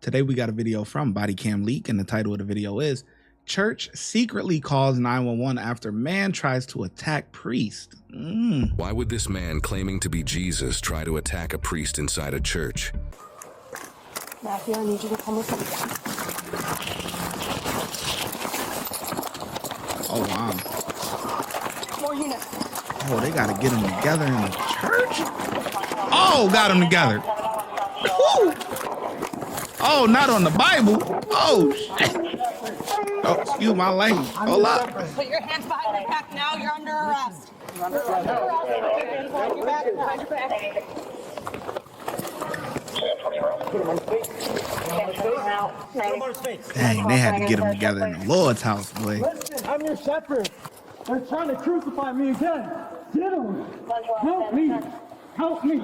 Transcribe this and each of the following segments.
Today we got a video from Body Cam Leak, and the title of the video is Church Secretly Calls 911 After Man Tries to Attack Priest. Why would this man claiming to be Jesus try to attack a priest inside a church? Matthew, I need you to come with me. Oh, wow. More units. Oh, they got to get them together in the church? Oh, got them together. Woo. Oh, not on the Bible. Oh, shit. Oh, excuse my language. Hold up. Put your hands behind your back now. You're under arrest. You're under arrest. Put your hands behind your back. Behind your back. Dang, they had to get them together in the Lord's house, boy. Listen, I'm your shepherd. They're trying to crucify me again. Get them. Help me. Help me.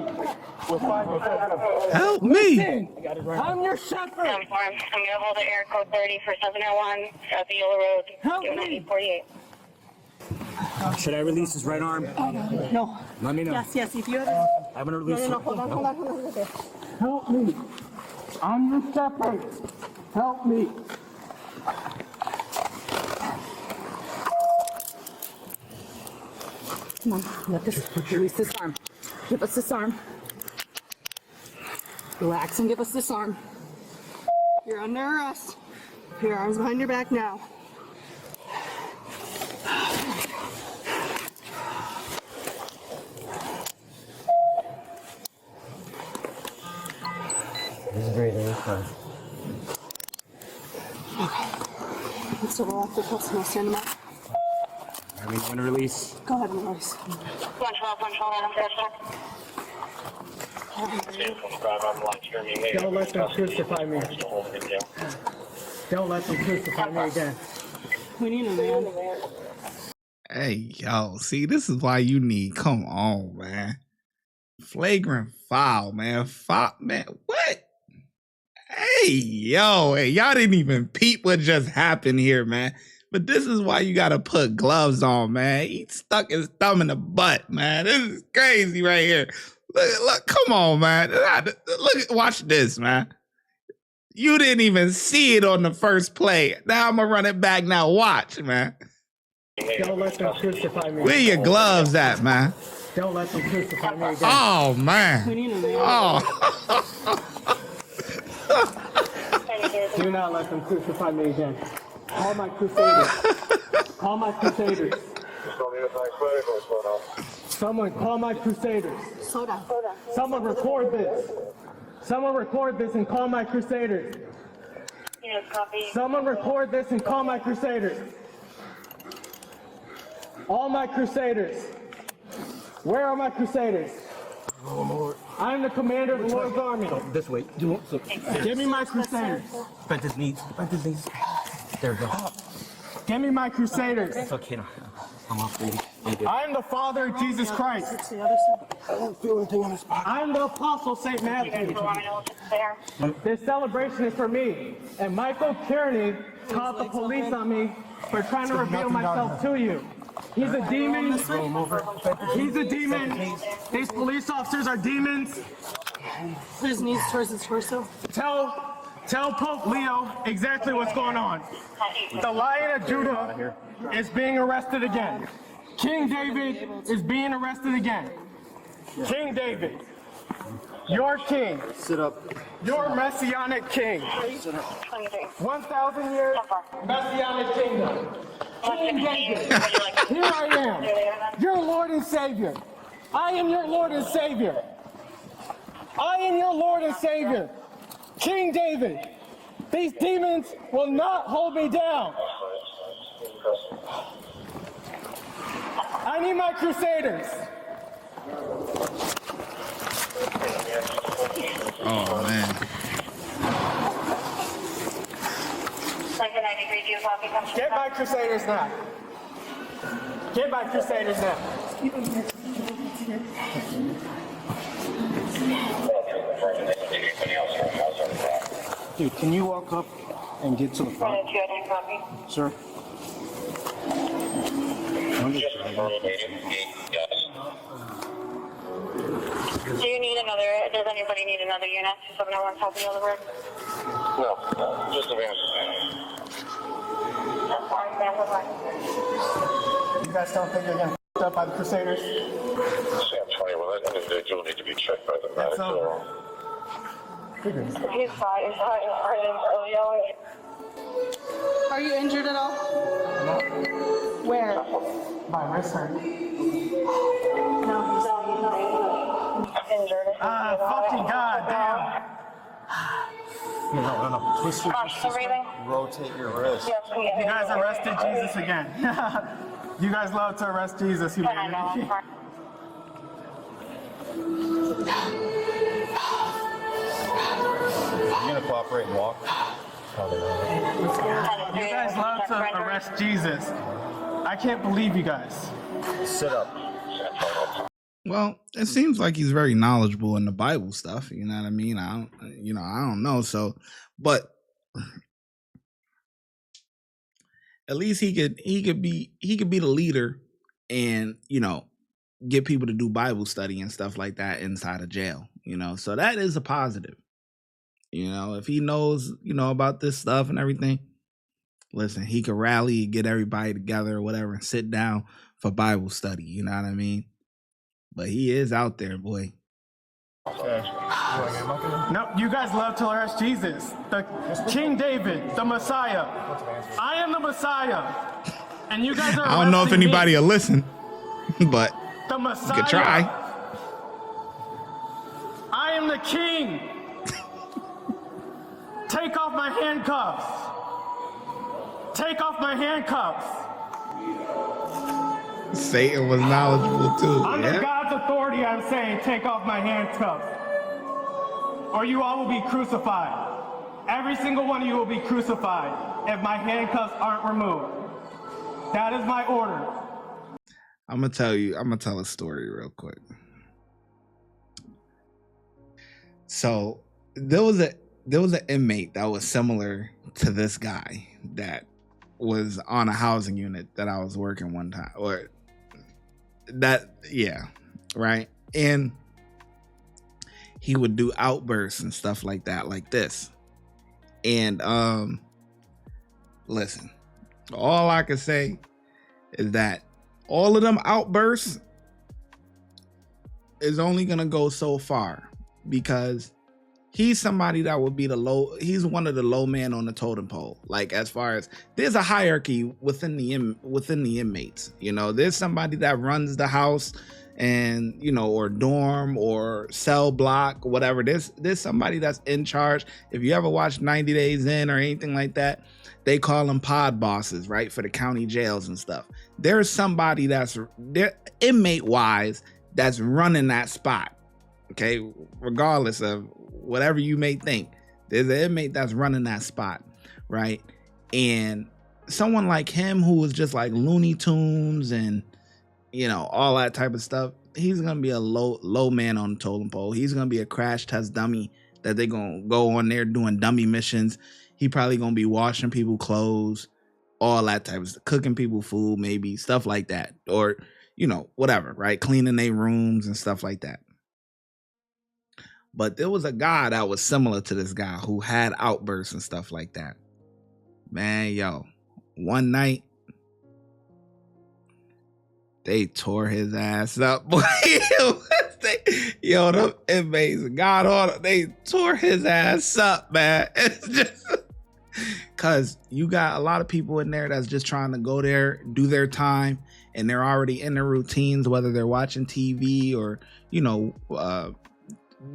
Help me. Listen, I'm your shepherd. I'm going to hold the air code 30 for 701 South Viola Road, Help me. 9048. Should I release his right arm? No. Let me know. Yes, if you have it. I'm gonna release No, hold on. Okay. Help me. I'm your shepherd. Help me. Come on. Release this arm. Give us this arm. Relax and give us this arm. You're under arrest. Put your arms behind your back now. He's breathing, he's fine. Okay. Let's double off the cuffs and I'll stand them up. Are we going to release? Go ahead and release. 112, I'm Don't let them crucify me. Don't let them crucify me again. We need a man. Hey, yo, see, this is why you need, come on, man. Flagrant foul, man. Man, what? Hey, yo, hey, y'all didn't even peep what just happened here, man. But this is why you gotta put gloves on, man. He stuck his thumb in the butt, man. This is crazy right here. Look, come on, man. Look, watch this, man. You didn't even see it on the first play. Now I'm gonna run it back. Now watch, man. Don't let them crucify me. Where your gloves at, man? Don't let them crucify me again. Oh, man. We need a man. Oh. Do not let them crucify me again. Call my crusaders. Call my crusaders. Someone call my crusaders. Slow down. Someone record this. Someone record this and call my crusaders. Yes, copy. Someone record this and call my crusaders. All my crusaders. Where are my crusaders? I am the commander of the Lord's army. This way. Give me my crusaders. Bend his knees. Bend his knees. There we go. Give me my crusaders. It's okay now. I'm off, baby. I am the Father of Jesus Christ. To the other side. I don't feel anything on his body. I am the Apostle St. Matthew. This celebration is for me. And Michael Kearney called the police on me for trying to reveal myself to you. He's a demon. He's a demon. These police officers are demons. Put his knees towards his torso. Tell Pope Leo exactly what's going on. The Lion of Judah is being arrested again. King David is being arrested again. King David, your king. Sit up. Your messianic king. 1,000 years messianic kingdom. King David, here I am, your Lord and Savior. I am your Lord and Savior. I am your Lord and Savior. King David, these demons will not hold me down. I need my crusaders. Oh, man. Get my crusaders now. Get my crusaders now. Dude, can you walk up and get to the front? Sir? I'm just Do you need another, does anybody need another unit? 701's helping you on the road? No, just a van. That's fine, man, that's fine. You guys don't think you're getting f***ed up by the Crusaders? Sam 21, that individual need to be checked by the medic. That's over. He's fine, he's fine, early yelling. Are you injured at all? Where? My wrist hurt. No, he's not injured. Fucking goddamn. No. Twist your Still breathing? rotate your wrist. Yes, You guys arrested Jesus again. You guys love to arrest Jesus, I know, humanity. I'm fine. You gonna cooperate and walk? Probably not. You guys love to arrest Jesus. I can't believe you guys. Sit up. Well, it seems like he's very knowledgeable in the Bible stuff. You know what I mean? I don't know. So, but at least he could be the leader and, get people to do Bible study and stuff like that inside of jail, So that is a positive. If he knows, about this stuff and everything, listen, he could rally, get everybody together or whatever and sit down for Bible study. You know what I mean? But he is out there, boy. No, you guys love to arrest Jesus. The King David, the Messiah. I am the Messiah. And you guys are I don't know if anybody will listen, but the you Messiah. could try. I am the King. Take off my handcuffs. Take off my handcuffs. Satan was knowledgeable too. Under Yeah? God's authority, I'm saying, take off my handcuffs. Or you all will be crucified. Every single one of you will be crucified if my handcuffs aren't removed. That is my order. I'm gonna tell a story real quick. So there was an inmate that was similar to this guy that was on a housing unit that I was working one time, right? And he would do outbursts and stuff like that, like this. And listen, all I can say is that all of them outbursts is only gonna go so far because he's somebody that would be he's one of the low man on the totem pole. Like, as far as there's a hierarchy within the inmates, there's somebody that runs the house and, or dorm or cell block, whatever. There's somebody that's in charge. If you ever watch 90 Days In or anything like that, they call them pod bosses, right? For the county jails and stuff. There's somebody that's inmate wise that's running that spot. Okay, regardless of whatever you may think, there's an inmate that's running that spot, right? And someone like him who was just like Looney Tunes and all that type of stuff, he's gonna be a low man on the totem pole. He's gonna be a crash test dummy that they're gonna go on there doing dummy missions. He probably gonna be washing people clothes, all that type of stuff, cooking people food, maybe stuff like that, or whatever, right? Cleaning their rooms and stuff like that. But there was a guy that was similar to this guy who had outbursts and stuff like that. Man, one night they tore his ass up. Them inmates, God order, they tore his ass up, man. It's just because you got a lot of people in there that's just trying to go there, do their time, and they're already in their routines, whether they're watching TV or,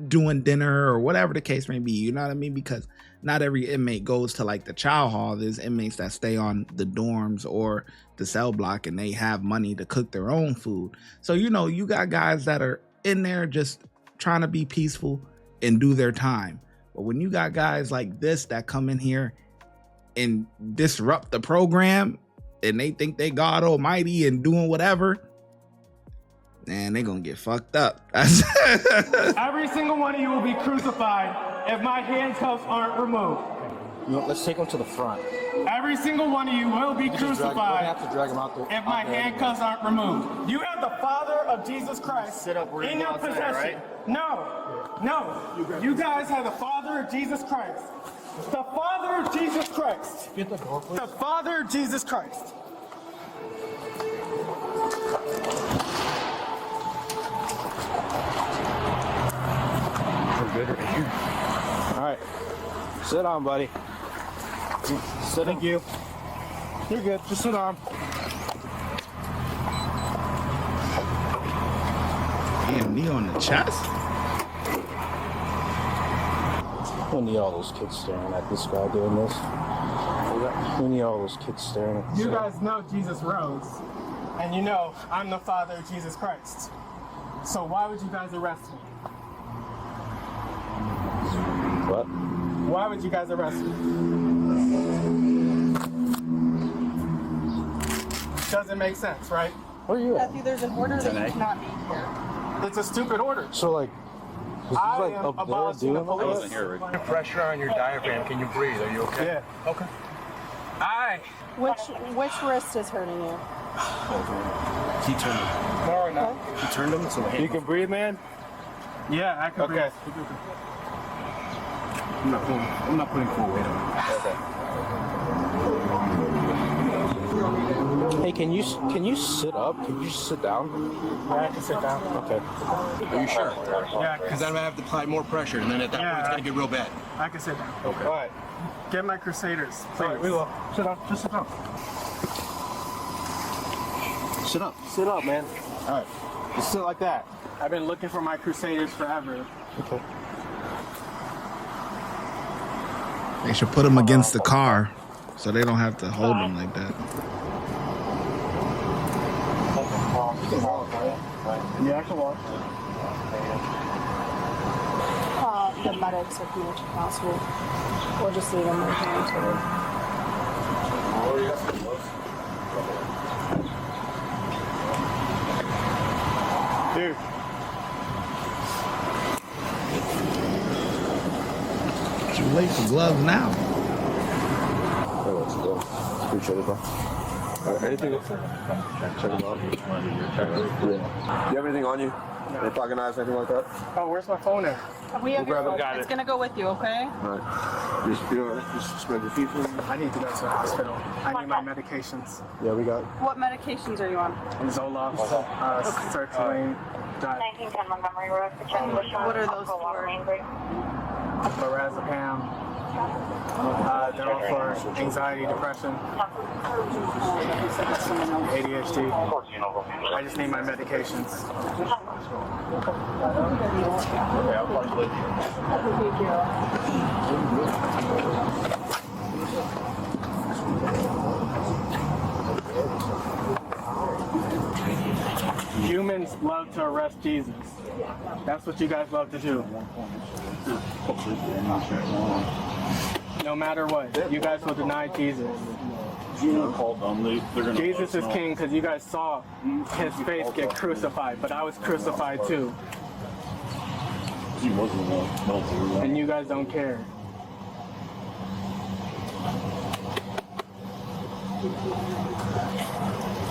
doing dinner or whatever the case may be. You know what I mean? Because not every inmate goes to like the chow hall. There's inmates that stay on the dorms or the cell block and they have money to cook their own food. So, you got guys that are in there just trying to be peaceful and do their time. But when you got guys like this that come in here and disrupt the program and they think they God Almighty and doing whatever, man, they gonna get fucked up. Every single one of you will be crucified if my handcuffs aren't removed. Let's take them to the front. Every single one of you will be crucified have to drag them out if my handcuffs aren't removed. You have the Father of Jesus Christ Sit up, we're in gonna your go outside, possession. right? No. You guys have the Father of Jesus Christ. The Father of Jesus Christ. Get the door, please. The Father of Jesus Christ. We're good right here. All right. Sit down, buddy. Thank you. You're good. Just sit down. Damn, knee on the chest? We need all those kids staring at this guy doing this. We need all those kids staring at this You guy. guys know Jesus rose. And you know I'm the Father of Jesus Christ. So why would you guys arrest me? What? Why would you guys arrest me? Doesn't make sense, right? Where are you at? Matthew, there's an order that you cannot be here. It's a stupid order. So, like, was I he, like, am up there abolishing the doing police. this? Pressure on your diaphragm. Can you breathe? Are you okay? Yeah. Okay. Which wrist is hurting you? He turned him. No, no. He turned him, so the You can breathe, man? Yeah, I can Okay. breathe. I'm not putting full weight on him. Hey, can you sit up? Can you just sit down? Yeah, I can sit down. Okay. Are you sure? Yeah, Because I'm going to have to apply more pressure, and then at that point, it's going to get real bad. I can sit down. Okay. All right. Get my Crusaders, please. All right, we will. Sit down. Just sit down. Sit up. Sit up, man. All right. Just sit like that. I've been looking for my Crusaders forever. Okay. They should put him against the car so they don't have to hold him like that. Yeah, I can walk. The medics are coming to council. Or just leave them right here until Dude. Too late for gloves now. Appreciate it, bro. Anything else? Check them out. Do you have anything on you? Any pocket knives, anything like that? Oh, where's my phone at? we have your phone. Got It's it. gonna go with you, okay? All right. Just spread your feet for me. I need to go to the hospital. I need my medications. Yeah, we got. What medications are you on? Zoloft, sertraline, 1910 Montgomery Road. What are those for? lorazepam. They're all for anxiety, depression, ADHD. I just need my medications. Humans love to arrest Jesus. That's what you guys love to do. No matter what, you guys will deny Jesus. Jesus is king because you guys saw his face get crucified, but I was crucified too. And you guys don't care.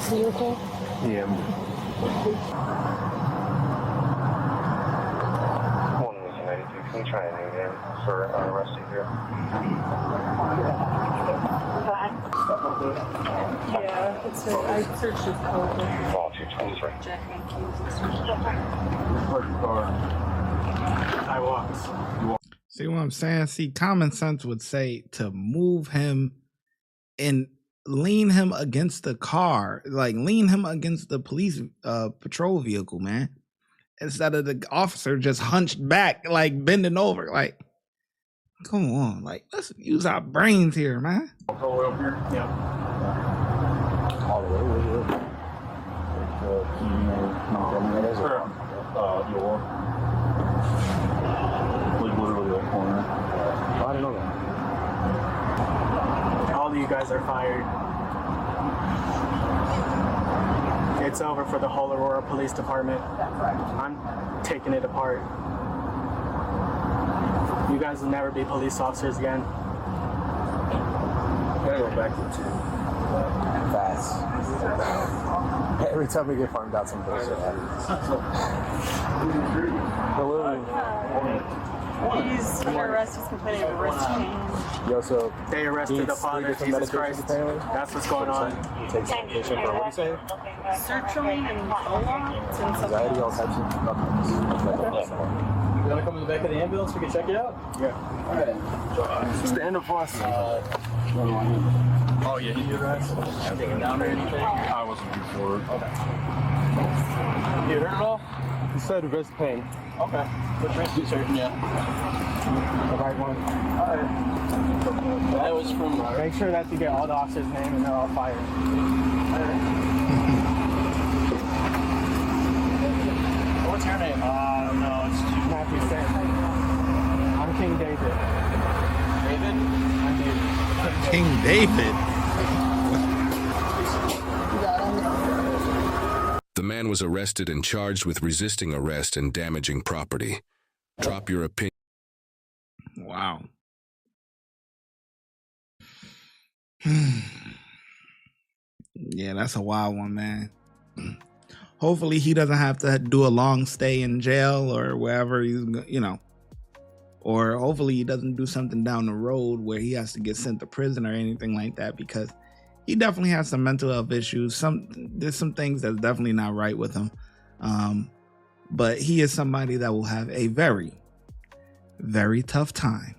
Are you okay? Yeah. Can you try a new name for arrest here? Yeah, it's I searched his code. Oh, 223. Jack and I walked. See what I'm saying? See, common sense would say to move him and lean him against the car, like lean him against the police patrol vehicle, man. Instead of the officer just hunched back, like bending over, like, come on, like, let's use our brains here, man. All the way up here? Yeah. All the way over here. Like literally that corner. I didn't know that. All of you guys are fired. It's over for the whole Aurora Police Department. I'm taking it apart. You guys will never be police officers again. Gotta go back to 2. fast. Every time we get farmed out, some bullshit happens. Hello. He's under arrest. He's complaining of wrist pain. Yo, so They arrested the Father of Jesus Christ. Apparently. That's what's going on. Takes medication for what you say? Sertraline and Zoloft and something Anxiety, all else. types of stuff. You want to come in the back of the ambulance? We can check it out. Yeah. All right. It's the end of us. Oh, yeah, you guys? Down or anything? I wasn't before. Okay. You heard it all? You said wrist pain. Okay. Which wrist you certain, yeah. The right one. Alright. That was from... Make sure that you get all the officers' name and they're all fired. What's your name? No, it's too... Matthew Sam. I'm King David. David? I'm David. King David. The man was arrested and charged with resisting arrest and damaging property. Drop your opinion. Wow. Yeah, that's a wild one, man. Hopefully he doesn't have to do a long stay in jail or wherever he's, you know, or hopefully he doesn't do something down the road where he has to get sent to prison or anything like that, because he definitely has some mental health issues. There's some things that's definitely not right with him. But he is somebody that will have a very, very tough time